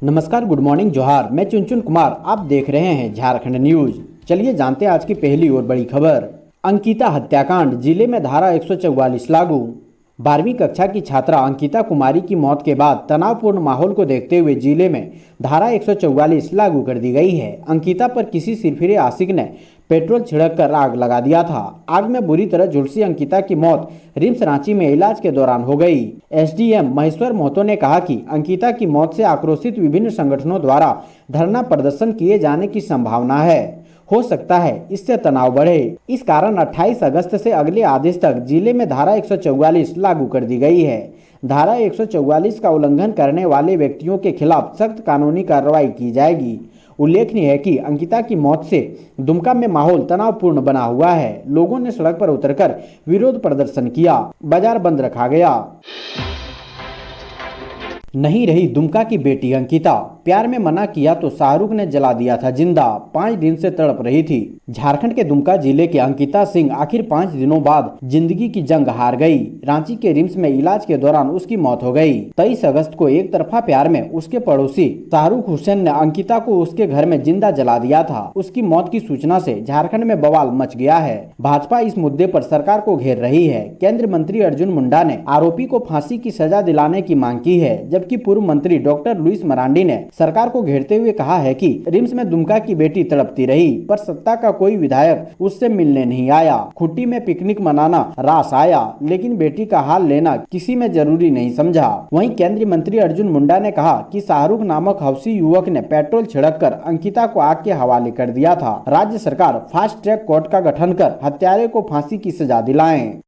नमस्कार, good morning, जोहार। मैं चुनचुन कुमार, आप देख रहे हैं झारखंड न्यूज। चलिए जानते हैं आज की पहली और बड़ी खबर। अंकिता हत्याकांड, जिले में धारा 144 लागू। 12वीं कक्षा की छात्रा अंकिता कुमारी की मौत के बाद तनावपूर्ण माहौल को देखते हुए जिले में धारा 144 लागू कर दी गई है। अंकिता पर किसी सिरफिरे आशिक ने पेट्रोल छिड़क कर आग लगा दिया था। आग में बुरी तरह झुलसी अंकिता की मौत रिम्स रांची में इलाज के दौरान हो गई। एसडीएम महेश्वर महतो ने कहा कि अंकिता की मौत से आक्रोशित विभिन्न संगठनों द्वारा धरना प्रदर्शन किए जाने की संभावना है। हो सकता है इससे तनाव बढ़े। इस कारण 28 अगस्त से अगले आदेश तक जिले में धारा 144 लागू कर दी गई है। धारा 144 का उल्लंघन करने वाले व्यक्तियों के खिलाफ सख्त कानूनी कार्रवाई की जाएगी। उल्लेखनीय है कि अंकिता की मौत से दुमका में माहौल तनावपूर्ण बना हुआ है। लोगों ने सड़क पर उतरकर विरोध प्रदर्शन किया, बाजार बंद रखा गया। नहीं रही दुमका की बेटी अंकिता, प्यार में मना किया तो शाहरुख ने जला दिया था जिंदा। 5 दिन से तड़प रही थी। झारखंड के दुमका जिले के अंकिता सिंह आखिर 5 दिनों बाद जिंदगी की जंग हार गई। रांची के रिम्स में इलाज के दौरान उसकी मौत हो गई। 23 अगस्त को एक तरफा प्यार में उसके पड़ोसी शाहरुख हुसैन ने अंकिता को उसके घर में जिंदा जला दिया था। उसकी मौत की सूचना से झारखंड में बवाल मच गया है। भाजपा इस मुद्दे पर सरकार को घेर रही है। केंद्रीय मंत्री अर्जुन मुंडा ने आरोपी को फांसी की सजा दिलाने की मांग की है, जबकि पूर्व मंत्री डॉक्टर लुइस मरांडी ने सरकार को घेरते हुए कहा है कि रिम्स में दुमका की बेटी तड़पती रही, पर सत्ता का कोई विधायक उससे मिलने नहीं आया। खुट्टी में पिकनिक मनाना रास आया, लेकिन बेटी का हाल लेना किसी में जरूरी नहीं समझा। वहीं केंद्रीय मंत्री अर्जुन मुंडा ने कहा कि शाहरुख नामक हवसी युवक ने पेट्रोल छिड़ककर अंकिता को आग के हवाले कर दिया था। राज्य सरकार फास्ट ट्रैक कोर्ट का गठन कर हत्यारे को फांसी की सजा दिलाएं।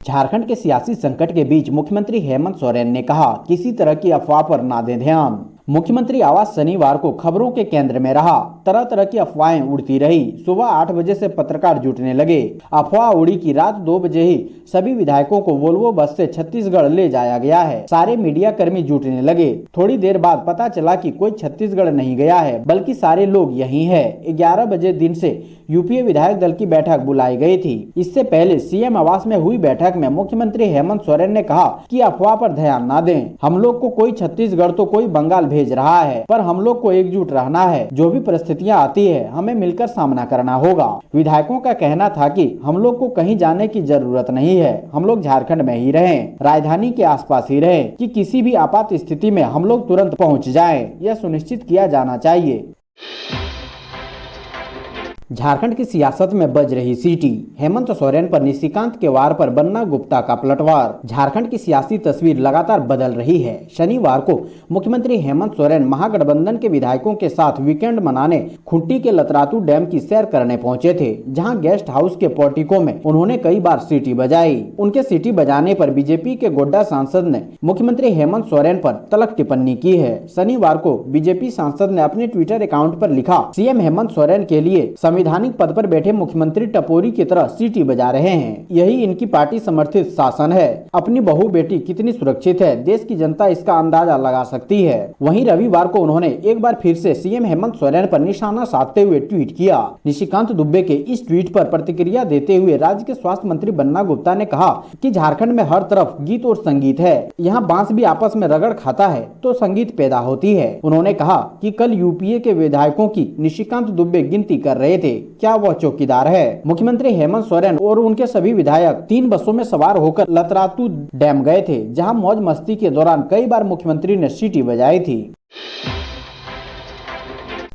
झारखंड के सियासी संकट के बीच मुख्यमंत्री हेमंत सोरेन ने कहा, किसी तरह की अफवाह पर ना दें ध्यान। मुख्यमंत्री आवास शनिवार को खबरों के केंद्र में रहा। तरह तरह की अफवाहें उड़ती रही। सुबह 8 बजे से पत्रकार जुटने लगे। अफवाह उड़ी कि रात 2 बजे ही सभी विधायकों को वोल्वो बस से छत्तीसगढ़ ले जाया गया है। सारे मीडिया कर्मी जुटने लगे। थोड़ी देर बाद पता चला कि कोई छत्तीसगढ़ नहीं गया है, बल्कि सारे लोग यहीं है। 11 बजे दिन से यूपीए विधायक दल की बैठक बुलाई गई थी। इससे पहले सीएम आवास में हुई बैठक में मुख्यमंत्री हेमंत सोरेन ने कहा कि अफवाह पर ध्यान न दें। हम लोग को कोई छत्तीसगढ़ तो कोई बंगाल भेज रहा है, पर हम लोग को एकजुट रहना है। जो भी परिस्थितियां आती है हमें मिलकर सामना करना होगा। विधायकों का कहना था कि हम लोग को कहीं जाने की जरूरत नहीं है, हम लोग झारखंड में ही रहें, राजधानी के आसपास ही रहें, कि किसी भी आपात स्थिति में हम लोग तुरंत पहुंच जाएं, यह सुनिश्चित किया जाना चाहिए। झारखंड की सियासत में बज रही सीटी, हेमंत सोरेन पर निशिकांत के वार पर बन्ना गुप्ता का पलटवार। झारखंड की सियासी तस्वीर लगातार बदल रही है। शनिवार को मुख्यमंत्री हेमंत सोरेन महागठबंधन के विधायकों के साथ वीकेंड मनाने खुंटी के लतरातू डैम की सैर करने पहुंचे थे, जहां गेस्ट हाउस के पोर्टिको में उन्होंने कई बार सीटी बजाई। उनके सीटी बजाने पर बीजेपी के गोड्डा सांसद ने मुख्यमंत्री हेमंत सोरेन पर तल्ख टिप्पणी की है। शनिवार को बीजेपी सांसद ने अपने ट्विटर अकाउंट पर लिखा, सीएम हेमंत सोरेन के लिए संवैधानिक पद पर बैठे मुख्यमंत्री टपोरी की तरह सीटी बजा रहे हैं। यही इनकी पार्टी समर्थित शासन है। अपनी बहू बेटी कितनी सुरक्षित है, देश की जनता इसका अंदाजा लगा सकती है। वहीं रविवार को उन्होंने एक बार फिर से सीएम हेमंत सोरेन पर निशाना साधते हुए ट्वीट किया। निशिकांत दुबे के इस ट्वीट पर प्रतिक्रिया देते हुए राज्य के स्वास्थ्य मंत्री बन्ना गुप्ता ने कहा कि झारखंड में हर तरफ गीत और संगीत है। यहाँ बांस भी आपस में रगड़ खाता है तो संगीत पैदा होती है। उन्होंने कहा कि कल यूपीए के विधायकों की निशिकांत दुबे गिनती कर रहे थे, क्या वह चौकीदार है? मुख्यमंत्री हेमंत सोरेन और उनके सभी विधायक 3 बसों में सवार होकर लतरातू डैम गए थे, जहां मौज मस्ती के दौरान कई बार मुख्यमंत्री ने सीटी बजाई थी।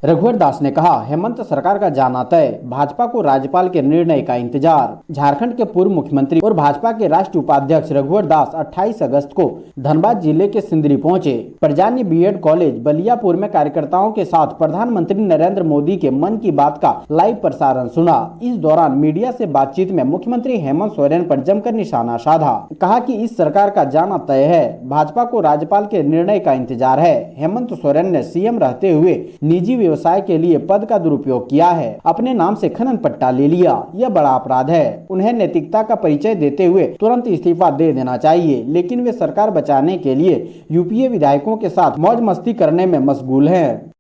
रघुवर दास ने कहा, हेमंत सरकार का जाना तय, भाजपा को राज्यपाल के निर्णय का इंतजार। झारखंड के पूर्व मुख्यमंत्री और भाजपा के राष्ट्रीय उपाध्यक्ष रघुवर दास 28 अगस्त को धनबाद जिले के सिंदरी पहुंचे। प्रजान्य बीएड कॉलेज बलियापुर में कार्यकर्ताओं के साथ प्रधानमंत्री नरेंद्र मोदी के मन की बात का लाइव प्रसारण सुना। इस दौरान मीडिया से बातचीत में मुख्यमंत्री हेमंत सोरेन पर जमकर निशाना साधा। कहा कि इस सरकार का जाना तय है, भाजपा को राज्यपाल के निर्णय का इंतजार है। हेमंत सोरेन ने सीएम रहते हुए निजी व्यवसाय के लिए पद का दुरुपयोग किया है, अपने नाम से खनन पट्टा ले लिया, यह बड़ा अपराध है। उन्हें नैतिकता का परिचय देते हुए तुरंत इस्तीफा दे देना चाहिए, लेकिन वे सरकार बचाने के लिए यूपीए विधायकों के साथ मौज मस्ती करने में मशगूल हैं।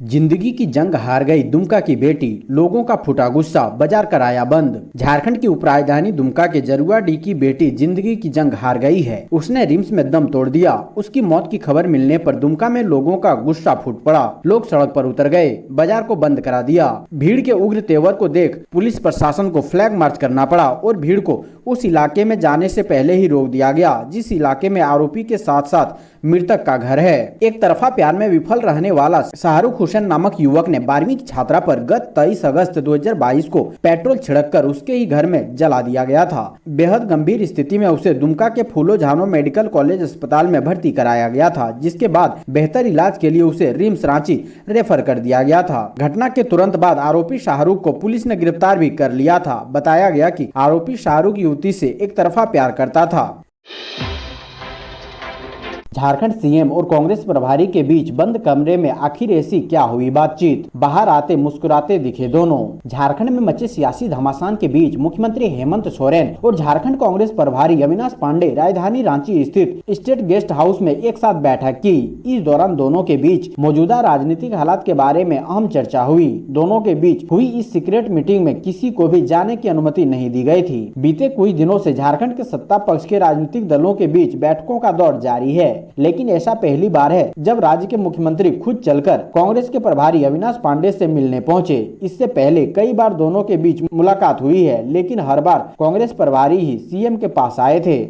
जिंदगी की जंग हार गई दुमका की बेटी, लोगों का फूटा गुस्सा, बाजार कराया बंद। झारखंड की उपराजधानी दुमका के जरुआडीह की बेटी जिंदगी की जंग हार गई है। उसने रिम्स में दम तोड़ दिया। उसकी मौत की खबर मिलने पर दुमका में लोगों का गुस्सा फूट पड़ा। लोग सड़क पर उतर गए, बाजार को बंद करा दिया। भीड़ के उग्र तेवर को देख पुलिस प्रशासन को फ्लैग मार्च करना पड़ा और भीड़ को उस इलाके में जाने से पहले ही रोक दिया गया जिस इलाके में आरोपी के साथ साथ मृतक का घर है। एक तरफा प्यार में विफल रहने वाला शाहरुख हुसैन नामक युवक ने 12वीं की छात्रा पर गत 23 अगस्त 2022 को पेट्रोल छिड़ककर उसके ही घर में जला दिया गया था। बेहद गंभीर स्थिति में उसे दुमका के फूलो झानो मेडिकल कॉलेज अस्पताल में भर्ती कराया गया था, जिसके बाद बेहतर इलाज के लिए उसे रिम्स रांची रेफर कर दिया गया था। घटना के तुरंत बाद आरोपी शाहरुख को पुलिस ने गिरफ्तार भी कर लिया था। बताया गया कि आरोपी शाहरुख युवती से एक तरफा प्यार करता था। झारखंड सीएम और कांग्रेस प्रभारी के बीच बंद कमरे में आखिर ऐसी क्या हुई बातचीत? बाहर आते मुस्कुराते दिखे दोनों। झारखंड में मचे सियासी घमासान के बीच मुख्यमंत्री हेमंत सोरेन और झारखंड कांग्रेस प्रभारी अविनाश पांडे राजधानी रांची स्थित स्टेट गेस्ट हाउस में एक साथ बैठक की। इस दौरान दोनों के बीच मौजूदा राजनीतिक हालात के बारे में अहम चर्चा हुई। दोनों के बीच हुई इस सीक्रेट मीटिंग में किसी को भी जाने की अनुमति नहीं दी गई थी। बीते कुछ दिनों से झारखंड के सत्ता पक्ष के राजनीतिक दलों के बीच बैठकों का दौर जारी है, लेकिन ऐसा पहली बार है जब राज्य के मुख्यमंत्री खुद चलकर कांग्रेस के प्रभारी अविनाश पांडे से मिलने पहुंचे। इससे पहले कई बार दोनों के बीच मुलाकात हुई है, लेकिन हर बार कांग्रेस प्रभारी ही सीएम के पास आए थे।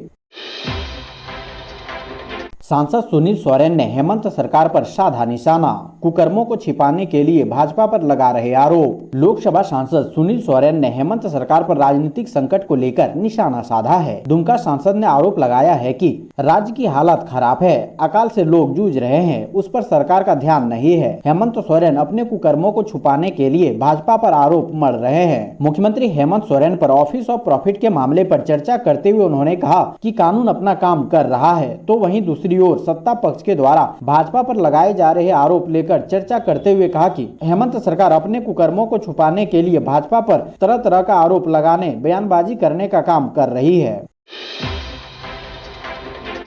सांसद सुनील सोरेन ने हेमंत सरकार पर साधा निशाना। कुकर्मों को छिपाने के लिए भाजपा पर लगा रहे आरोप। लोकसभा सांसद सुनील सोरेन ने हेमंत सरकार पर राजनीतिक संकट को लेकर निशाना साधा है। दुमका सांसद ने आरोप लगाया है कि राज्य की हालत खराब है, अकाल से लोग जूझ रहे हैं, उस पर सरकार का ध्यान नहीं है। हेमंत सोरेन अपने कुकर्मों को छुपाने के लिए भाजपा पर आरोप मढ़ रहे हैं। मुख्यमंत्री हेमंत सोरेन पर ऑफिस ऑफ प्रॉफिट के मामले पर चर्चा करते हुए उन्होंने कहा कि कानून अपना काम कर रहा है, तो वहीं दूसरी ओर सत्ता पक्ष के द्वारा भाजपा पर लगाए जा रहे आरोप लेकर चर्चा करते हुए कहा कि हेमंत सरकार अपने कुकर्मों को छुपाने के लिए भाजपा पर तरह तरह का आरोप लगाने, बयानबाजी करने का काम कर रही है।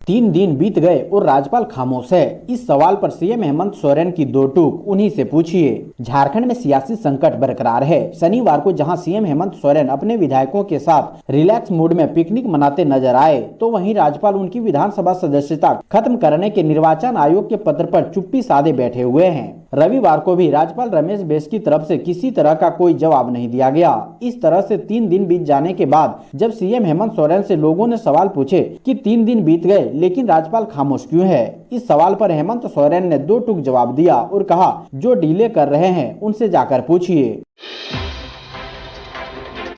3 दिन बीत गए और राज्यपाल खामोश है। इस सवाल पर सीएम हेमंत सोरेन की दो टूक उन्हीं से पूछिए। झारखंड में सियासी संकट बरकरार है। शनिवार को जहां सीएम हेमंत सोरेन अपने विधायकों के साथ रिलैक्स मूड में पिकनिक मनाते नजर आए, तो वहीं राज्यपाल उनकी विधानसभा सदस्यता खत्म करने के निर्वाचन आयोग के पत्र पर चुप्पी साधे बैठे हुए हैं। रविवार को भी राज्यपाल रमेश बैस की तरफ से किसी तरह का कोई जवाब नहीं दिया गया। इस तरह से 3 दिन बीत जाने के बाद जब सीएम हेमंत सोरेन से लोगों ने सवाल पूछे कि 3 दिन बीत गए लेकिन राज्यपाल खामोश क्यों है, इस सवाल पर हेमंत सोरेन ने 2 टूक जवाब दिया और कहा, जो डीले कर रहे हैं उनसे जाकर पूछिए।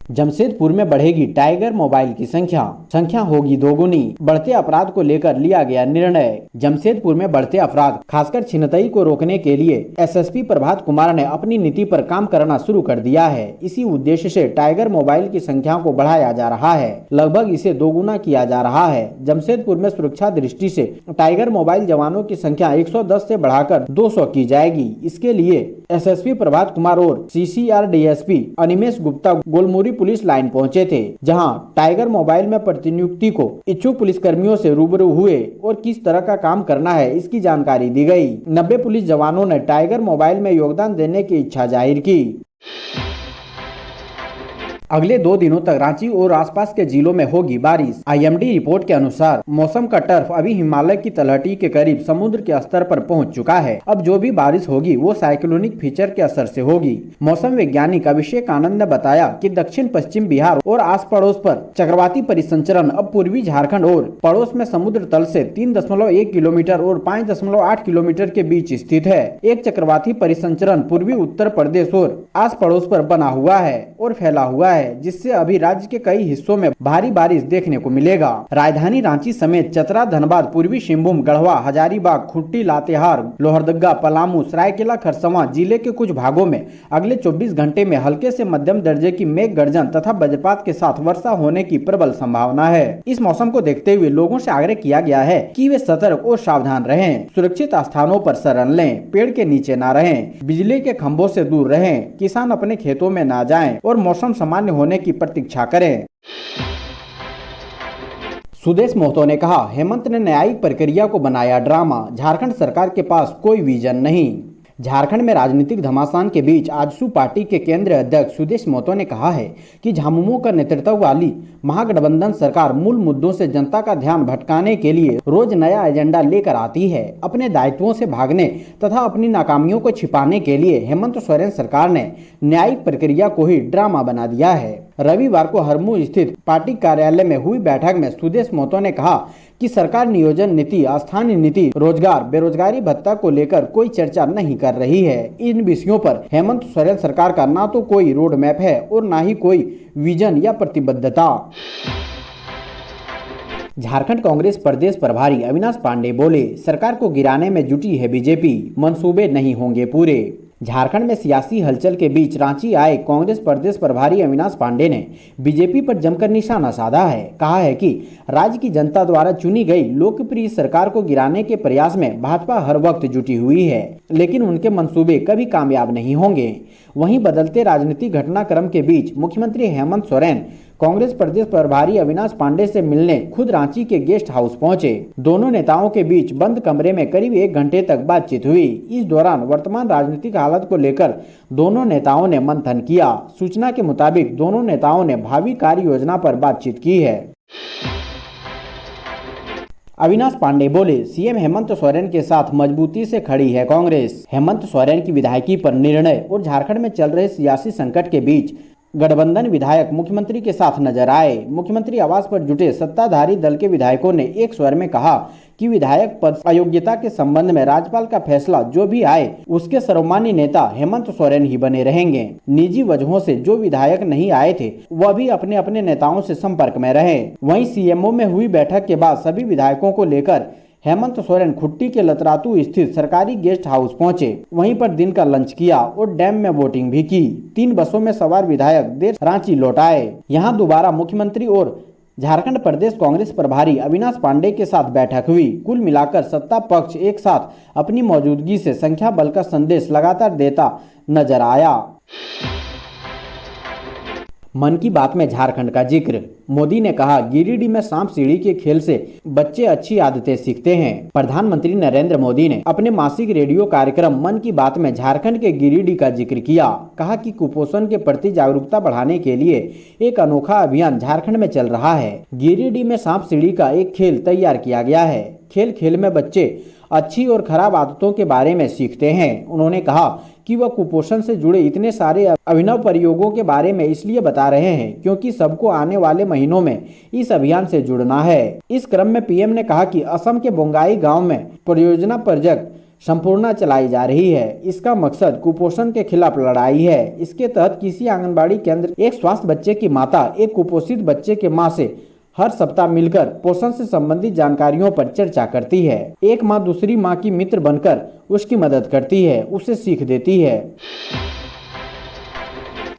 जमशेदपुर में बढ़ेगी टाइगर मोबाइल की संख्या होगी दोगुनी। बढ़ते अपराध को लेकर लिया गया निर्णय। जमशेदपुर में बढ़ते अपराध खासकर छिनतई को रोकने के लिए एसएसपी प्रभात कुमार ने अपनी नीति पर काम करना शुरू कर दिया है। इसी उद्देश्य से टाइगर मोबाइल की संख्या को बढ़ाया जा रहा है, लगभग इसे दोगुना किया जा रहा है। जमशेदपुर में सुरक्षा दृष्टि से टाइगर मोबाइल जवानों की संख्या 110 से बढ़ाकर 200 की जाएगी। इसके लिए एसएसपी प्रभात कुमार और CCR DSP Animesh Gupta Golmuri police line पहुंचे थे, जहां टाइगर मोबाइल में प्रतिनियुक्ति को इच्छुक पुलिसकर्मियों से रूबरू हुए और किस तरह का काम करना है इसकी जानकारी दी गई। 90 पुलिस जवानों ने टाइगर मोबाइल में योगदान देने की इच्छा जाहिर की। अगले 2 दिनों तक रांची और आसपास के जिलों में होगी बारिश। आईएमडी रिपोर्ट के अनुसार मौसम का टर्फ अभी हिमालय की तलहटी के करीब समुद्र के स्तर पर पहुंच चुका है। अब जो भी बारिश होगी वो साइक्लोनिक फीचर के असर से होगी। मौसम वैज्ञानिक अभिषेक आनंद ने बताया कि दक्षिण पश्चिम बिहार और आस पड़ोस पर चक्रवाती परिसंचरण अब पूर्वी झारखंड और पड़ोस में समुद्र तल से 3.1 किलोमीटर और 5.8 किलोमीटर के बीच स्थित है। एक चक्रवाती परिसंचरण पूर्वी उत्तर प्रदेश और आस पड़ोस पर बना हुआ है और फैला हुआ है, जिससे अभी राज्य के कई हिस्सों में भारी बारिश देखने को मिलेगा। राजधानी रांची समेत चतरा, धनबाद, पूर्वी सिंहभूम, गढ़वा, हजारीबाग, खुट्टी, लातेहार, लोहरदगा, पलामू, सरायकेला, खरसवां जिले के कुछ भागों में अगले 24 घंटे में हल्के से मध्यम दर्जे की मेघ गर्जन तथा वज्रपात के साथ वर्षा होने की प्रबल संभावना है। इस मौसम को देखते हुए लोगों से आग्रह किया गया है कि वे सतर्क और सावधान रहें, सुरक्षित स्थानों पर शरण लें, पेड़ के नीचे न रहें, बिजली के खंभों से दूर रहें, किसान अपने खेतों में न जाएं और मौसम सामान्य होने की प्रतीक्षा करें। सुदेश महतो ने कहा, हेमंत ने न्यायिक प्रक्रिया को बनाया ड्रामा, झारखंड सरकार के पास कोई विजन नहीं। झारखंड में राजनीतिक घमासान के बीच आजसू पार्टी के केंद्रीय अध्यक्ष सुदेश महतो ने कहा है कि झामुमो का नेतृत्व वाली महागठबंधन सरकार मूल मुद्दों से जनता का ध्यान भटकाने के लिए रोज नया एजेंडा लेकर आती है। अपने दायित्वों से भागने तथा अपनी नाकामियों को छिपाने के लिए हेमंत सोरेन सरकार ने न्यायिक प्रक्रिया को ही ड्रामा बना दिया है। रविवार को हरमू स्थित पार्टी कार्यालय में हुई बैठक में सुदेश महतो ने कहा कि सरकार नियोजन नीति, स्थानीय नीति, रोजगार, बेरोजगारी भत्ता को लेकर कोई चर्चा नहीं कर रही है। इन विषयों पर हेमंत सोरेन सरकार का ना तो कोई रोड मैप है और ना ही कोई विजन या प्रतिबद्धता। झारखंड कांग्रेस प्रदेश प्रभारी अविनाश पांडे बोले, सरकार को गिराने में जुटी है बीजेपी, मंसूबे नहीं होंगे पूरे। झारखंड में सियासी हलचल के बीच रांची आए कांग्रेस प्रदेश प्रभारी अविनाश पांडे ने बीजेपी पर जमकर निशाना साधा है। कहा है कि राज्य की जनता द्वारा चुनी गई लोकप्रिय सरकार को गिराने के प्रयास में भाजपा हर वक्त जुटी हुई है, लेकिन उनके मंसूबे कभी कामयाब नहीं होंगे। वहीं बदलते राजनीतिक घटनाक्रम के बीच मुख्यमंत्री हेमंत सोरेन कांग्रेस प्रदेश प्रभारी अविनाश पांडे से मिलने खुद रांची के गेस्ट हाउस पहुंचे। दोनों नेताओं के बीच बंद कमरे में करीब 1 घंटे तक बातचीत हुई। इस दौरान वर्तमान राजनीतिक हालत को लेकर दोनों नेताओं ने मंथन किया। सूचना के मुताबिक दोनों नेताओं ने भावी कार्य योजना पर बातचीत की है। अविनाश पांडे बोले, सीएम हेमंत सोरेन के साथ मजबूती से खड़ी है कांग्रेस। हेमंत सोरेन की विधायकी पर निर्णय और झारखंड में चल रहे सियासी संकट के बीच गठबंधन विधायक मुख्यमंत्री के साथ नजर आए। मुख्यमंत्री आवास पर जुटे सत्ताधारी दल के विधायकों ने एक स्वर में कहा कि विधायक पद अयोग्यता के संबंध में राज्यपाल का फैसला जो भी आए उसके सर्वमान्य नेता हेमंत सोरेन ही बने रहेंगे। निजी वजहों से जो विधायक नहीं आए थे वह भी अपने अपने नेताओं से संपर्क में रहे। वहीं सीएमओ में हुई बैठक के बाद सभी विधायकों को लेकर हेमंत सोरेन खुट्टी के लतरातू स्थित सरकारी गेस्ट हाउस पहुंचे। वहीं पर दिन का लंच किया और डैम में वोटिंग भी की। 3 बसों में सवार विधायक देर रांची लौट आए। यहां दोबारा मुख्यमंत्री और झारखंड प्रदेश कांग्रेस प्रभारी अविनाश पांडे के साथ बैठक हुई। कुल मिलाकर सत्ता पक्ष एक साथ अपनी मौजूदगी से संख्या बल का संदेश लगातार देता नजर आया। मन की बात में झारखंड का जिक्र। मोदी ने कहा, गिरिडीह में सांप सीढ़ी के खेल से बच्चे अच्छी आदतें सीखते हैं। प्रधानमंत्री नरेंद्र मोदी ने अपने मासिक रेडियो कार्यक्रम मन की बात में झारखंड के गिरिडीह का जिक्र किया। कहा कि कुपोषण के प्रति जागरूकता बढ़ाने के लिए एक अनोखा अभियान झारखंड में चल रहा है। गिरिडीह में सांप सीढ़ी का एक खेल तैयार किया गया है। खेल खेल में बच्चे अच्छी और खराब आदतों के बारे में सीखते हैं। उन्होंने कहा कि वह कुपोषण से जुड़े इतने सारे अभिनव प्रयोगों के बारे में इसलिए बता रहे हैं क्योंकि सबको आने वाले महीनों में इस अभियान से जुड़ना है। इस क्रम में पीएम ने कहा कि असम के बोंगाई गांव में परियोजना प्रोजेक्ट संपूर्णा चलाई जा रही है। इसका मकसद कुपोषण के खिलाफ लड़ाई है। इसके तहत किसी आंगनबाड़ी केंद्र एक स्वस्थ बच्चे की माता एक कुपोषित बच्चे के मां से हर सप्ताह मिलकर पोषण से संबंधित जानकारियों पर चर्चा करती है। एक माँ दूसरी माँ की मित्र बनकर उसकी मदद करती है, उसे सीख देती है।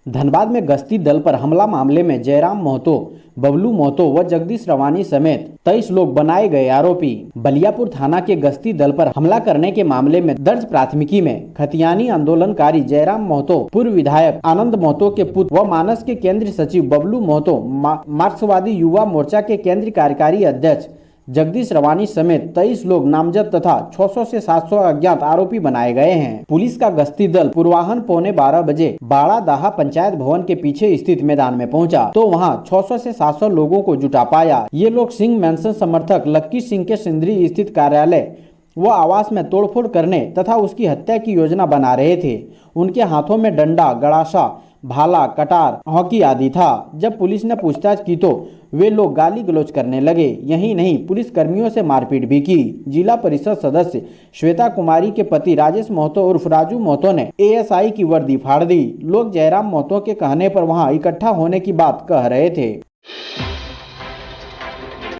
धनबाद में गश्ती दल पर हमला मामले में जयराम महतो, बबलू महतो व जगदीश रवानी समेत 23 लोग बनाए गए आरोपी। बलियापुर थाना के गश्ती दल पर हमला करने के मामले में दर्ज प्राथमिकी में खतियानी आंदोलनकारी जयराम महतो, पूर्व विधायक आनंद महतो के पुत्र व मानस के केंद्रीय सचिव बबलू महतो, मार्क्सवादी युवा मोर्चा के केंद्रीय कार्यकारी अध्यक्ष जगदीश रवानी समेत 23 लोग नामजद तथा 600 से 700 अज्ञात आरोपी बनाए गए हैं। पुलिस का गश्ती दल पूर्वाह्न 11:15 बजे बाड़ा दाहा पंचायत भवन के पीछे स्थित मैदान में पहुंचा तो वहां 600 से 700 लोगों को जुटा पाया। ये लोग सिंह मैंसन समर्थक लक्की सिंह के सिंदरी स्थित कार्यालय व आवास में तोड़फोड़ करने तथा उसकी हत्या की योजना बना रहे थे। उनके हाथों में डंडा, गड़ासा, भाला, कटार, हॉकी आदि था। जब पुलिस ने पूछताछ की तो वे लोग गाली गलौज करने लगे। यही नहीं, पुलिस कर्मियों से मारपीट भी की। जिला परिषद सदस्य श्वेता कुमारी के पति राजेश महतो उर्फ राजू महतो ने एएसआई की वर्दी फाड़ दी। लोग जयराम महतो के कहने पर वहां इकट्ठा होने की बात कह रहे थे।